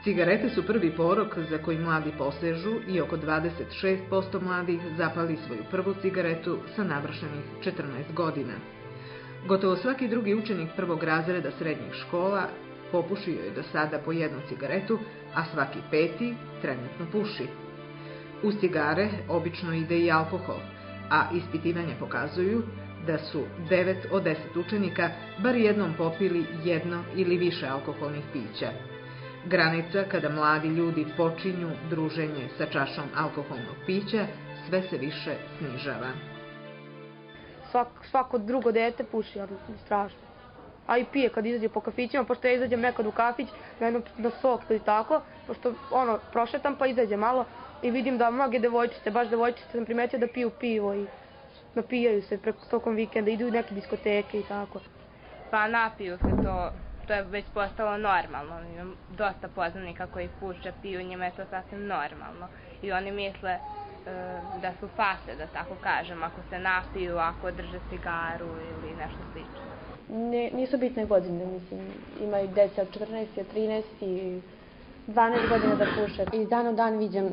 Cigarete su prvi porok za koji mladi posežu i oko 26% mladih zapali svoju prvu cigaretu sa navršenih 14 godina. Gotovo svaki drugi učenik prvog razreda srednjih škola popušio je do sada po jednu cigaretu, a svaki peti trenutno puši. Uz cigare obično ide i alkohol, a ispitivanja pokazuju da su 9 od 10 učenika bar jednom popili jedno ili više alkoholnih pića. Granica kada mladi ljudi počinju druženje sa čašom alkoholnog pića sve se više snižava. Svako drugo dete puši, strašno. A i pije kad izađe po kafićima, pošto ja izađem nekad u kafić, na sok ili tako, pošto prošetam pa izađem malo i vidim da mnoge devojčice, baš devojčice sam primetio da piju pivo i napijaju se tokom vikenda, idu u neke diskoteke i tako. Pa napiju se, to je već postalo normalno. Imam dosta poznanika koji puše, piju, njima je to sasvim normalno. I oni misle da su fase, da tako kažem, ako se napiju, ako drže cigaru ili nešto slično. Nisu bitne godine, mislim, imaju deca od 14, 13 i 12 godina da puše. Iz dana u dan vidim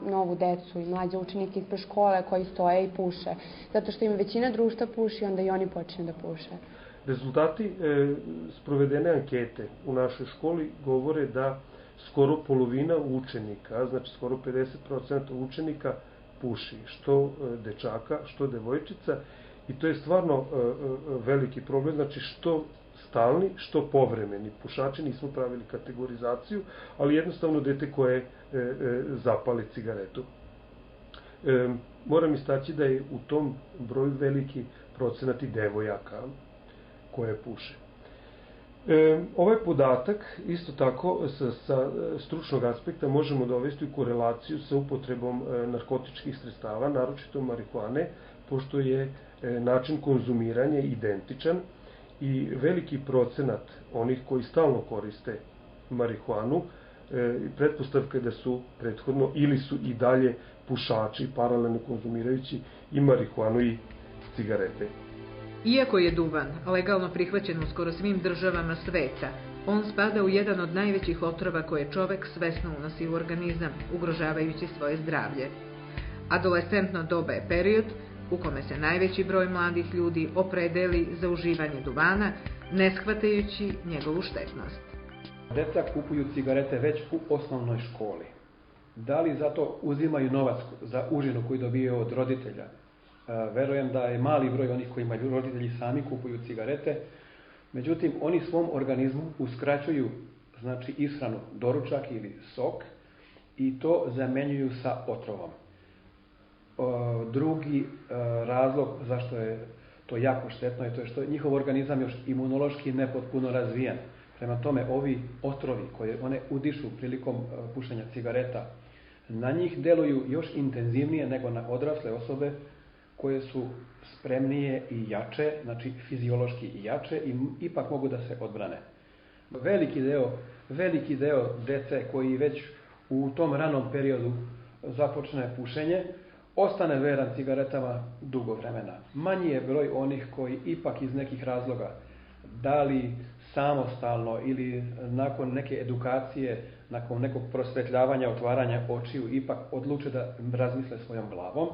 novu decu i mlađe učenike ispred škole koji stoje i puše. Zato što im većina društva puši, onda i oni počinju da puše. Rezultati sprovedene ankete u našoj školi govore da skoro polovina učenika, znači skoro 50% učenika puši, što dečaka, što devojčica, i to je stvarno veliki problem, znači što stalni, što povremeni pušači, nismo pravili kategorizaciju, ali jednostavno dete koje zapali cigaretu. Moram istaći da je u tom broju veliki procenat i devojaka koje puše. Ovaj podatak, isto tako, sa stručnog aspekta možemo dovesti u korelaciju sa upotrebom narkotičkih sredstava, naročito marihuane, pošto je način konzumiranja identičan i veliki procenat onih koji stalno koriste marihuanu, pretpostavka je da su prethodno ili su i dalje pušači, paralelno konzumirajući i marihuanu i cigarete. Iako je duvan legalno prihvaćen u skoro svim državama sveta, on spada u jedan od najvećih otrova koje čovek svesno unosi u organizam, ugrožavajući svoje zdravlje. Adolescentno doba je period u kome se najveći broj mladih ljudi opredeli za uživanje duvana, ne shvatajući njegovu štetnost. Deca kupuju cigarete već u osnovnoj školi. Da li zato uzimaju novac za užinu koju dobijaju od roditelja? Verujem da je mali broj onih kojima roditelji sami kupuju cigarete, međutim oni svom organizmu uskraćuju, znači, ishranu, doručak ili sok, i to zamenjuju sa otrovom. Drugi razlog zašto je to jako štetno je to što je njihov organizam još imunološki nepotpuno razvijen. Prema tome, ovi otrovi koje one udišu prilikom pušenja cigareta, na njih deluju još intenzivnije nego na odrasle osobe koje su spremnije i jače, znači fiziološki i jače, i ipak mogu da se odbrane. Veliki deo dece koji već u tom ranom periodu započne pušenje, ostane veran cigaretama dugo vremena. Manji je broj onih koji ipak iz nekih razloga, da li samostalno ili nakon neke edukacije, nakon nekog prosvetljavanja, otvaranja očiju, ipak odluče da razmisle svojom glavom,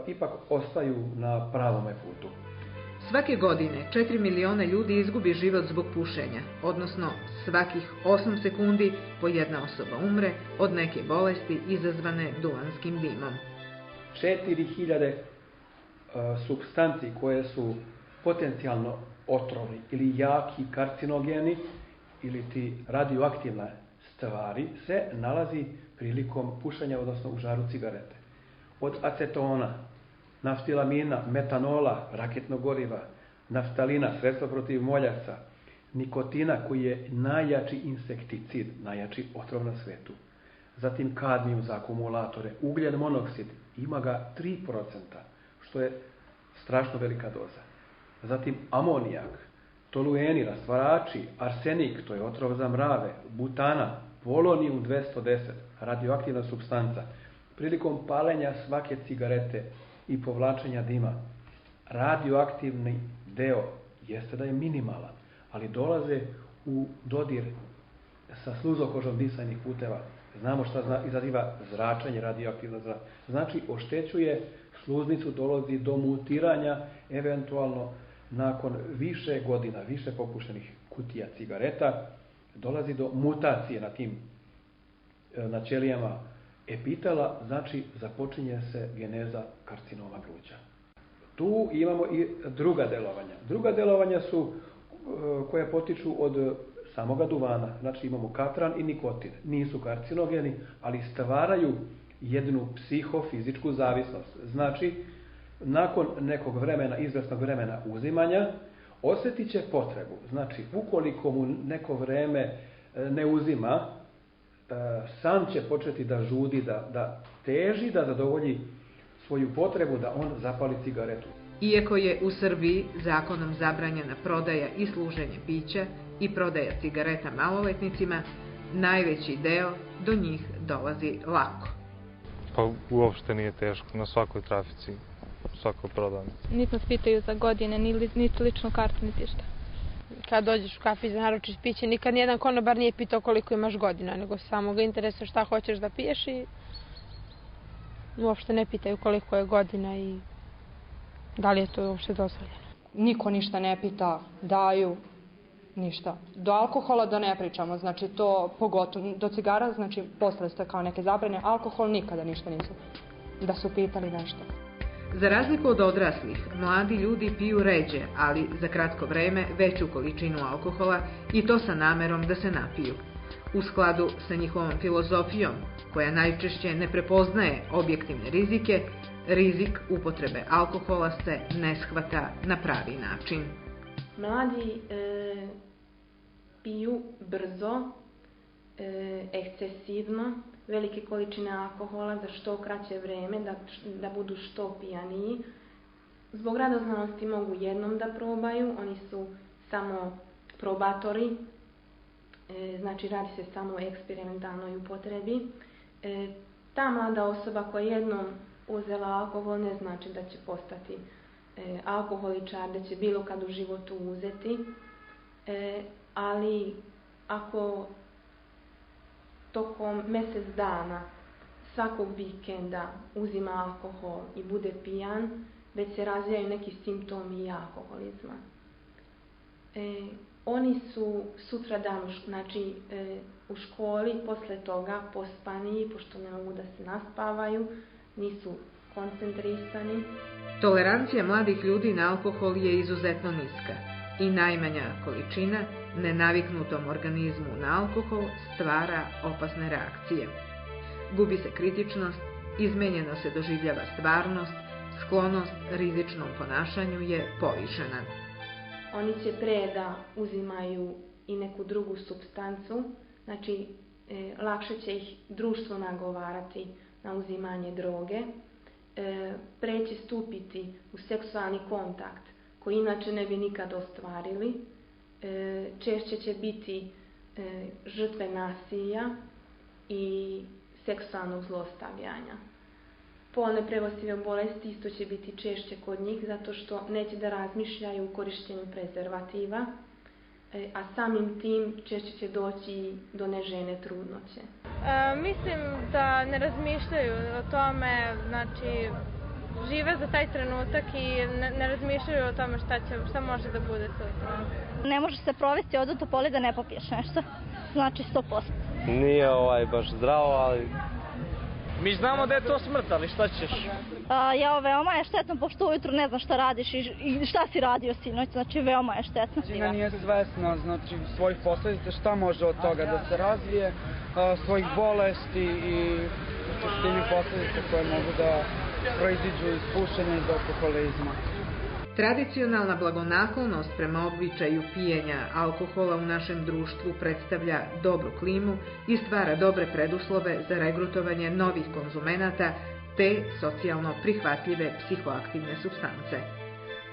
ipak ostaju na pravome putu. Svake godine 4 miliona ljudi izgubi život zbog pušenja, odnosno svakih 8 sekundi po jedna osoba umre od neke bolesti izazvane duvanskim dimom. 4000 supstanci koje su potencijalno otrovni ili jaki karcinogeni ili ti radioaktivne stvari se nalazi prilikom pušenja, odnosno u žaru cigarete. Od acetona, naftilamina, metanola, raketnog goriva, naftalina, sredstva protiv moljaca, nikotina koji je najjači insekticid, najjači otrov na svetu. Zatim kadmijum za akumulatore, ugljen monoksid, ima ga 3%, što je strašno velika doza. Zatim amonijak, tolueni, rastvarači, arsenik, to je otrov za mrave, butana, polonijum 210, radioaktivna supstanca. Prilikom paljenja svake cigarete i povlačenja dima, radioaktivni deo jeste da je minimalan, ali dolaze u dodir sa sluzokožom disajnih puteva. Znamo šta izaziva zračenje, radioaktivno zračenje. Znači, oštećuje sluznicu, dolazi do mutiranja, eventualno nakon više godina, više popuštenih kutija cigareta, dolazi do mutacije na tim na ćelijama epitela, znači započinje se geneza karcinoma gruđa. Tu imamo i druga delovanja. Druga delovanja su koje potiču od samoga duvana. Znači imamo katran i nikotin. Nisu karcinogeni, ali stvaraju jednu psihofizičku zavisnost. Znači, nakon nekog vremena, izvesnog vremena uzimanja, osjetit će potrebu. Znači, ukoliko mu neko vreme ne uzima, sam će početi da žudi, da teži, da zadovolji svoju potrebu, da on zapali cigaretu. Iako je u Srbiji zakonom zabranjena prodaja i služenje pića i prodaja cigareta maloletnicima, najveći deo do njih dolazi lako. Pa uopšte nije teško, na svakoj trafici, svakoj prodavnici. Niti nas pitaju za godine, niti ličnu kartu, niti šta. Kad dođeš u kafić da naručiš piće, nikad nijedan konobar nije pitao koliko imaš godina, nego samo ga interesuje šta hoćeš da piješ i uopšte ne pitaju koliko je godina i da li je to uopšte dozvoljeno. Niko ništa ne pita, daju ništa. Do alkohola da ne pričamo, znači to pogotovo. Do cigara, znači postale ste kao neke zabrane, alkohol nikada ništa nisu. Da su pitali nešto. Za razliku od odraslih, mladi ljudi piju ređe, ali za kratko vreme veću količinu alkohola i to sa namerom da se napiju. U skladu sa njihovom filozofijom, koja najčešće ne prepoznaje objektivne rizike, rizik upotrebe alkohola se ne shvata na pravi način. Mladi piju brzo, ekscesivno, velike količine alkohola za što kraće vreme, da budu što pijaniji. Zbog radoznalosti mogu jednom da probaju, oni su samo probatori, znači radi se samo o eksperimentalnoj upotrebi. Ta mlada osoba koja jednom uzela alkohol ne znači da će postati alkoholičar, da će bilo kad u životu uzeti, ali ako tokom mjesec dana svakog vikenda uzima alkohol i bude pijan, već se razvijaju neki simptomi alkoholizma. Oni su sutradan, znači u školi, posle toga pospani, pošto ne mogu da se naspavaju, nisu koncentrisani. Tolerancija mladih ljudi na alkohol je izuzetno niska i najmanja količina nenaviknutom organizmu na alkohol stvara opasne reakcije. Gubi se kritičnost, izmenjeno se doživljava stvarnost, sklonost rizičnom ponašanju je povišena. Oni će pre da uzimaju i neku drugu supstancu, znači lakše će ih društvo nagovarati na uzimanje droge, pre će stupiti u seksualni kontakt koji inače ne bi nikad ostvarili, češće će biti žrtve nasilja i seksualnog zlostavljanja. Polne prenosive bolesti isto će biti češće kod njih zato što neće da razmišljaju o korištenju prezervativa, a samim tim češće će doći do neželjene trudnoće. Mislim da ne razmišljaju o tome, znači žive za taj trenutak i ne razmišljaju o tome šta može da bude sutra. Ne može se provesti od Topoli da ne popiješ nešto, znači 100%. Nije baš zdravo, ali... Mi znamo da je to smrt, ali šta ćeš? Veoma je štetno, pošto ujutru ne znaš šta radiš i šta si radio sinoć, znači veoma je štetno. Većina nije svesna, znači svojih posledica, šta može od toga da se razvije, svojih bolesti i suštini posledica koje mogu da proiziđu iz pušenja i iz alkoholizma. Tradicionalna blagonaklonost prema običaju pijenja alkohola u našem društvu predstavlja dobru klimu i stvara dobre preduslove za regrutovanje novih konzumenata te socijalno prihvatljive psihoaktivne supstance.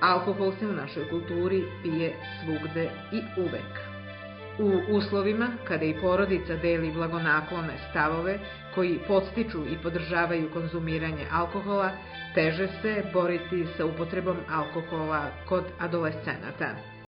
Alkohol se u našoj kulturi pije svugde i uvek. U uslovima kada i porodica deli blagonaklone stavove koji podstiču i podržavaju konzumiranje alkohola, teže se boriti sa upotrebom alkohola kod adolescenata.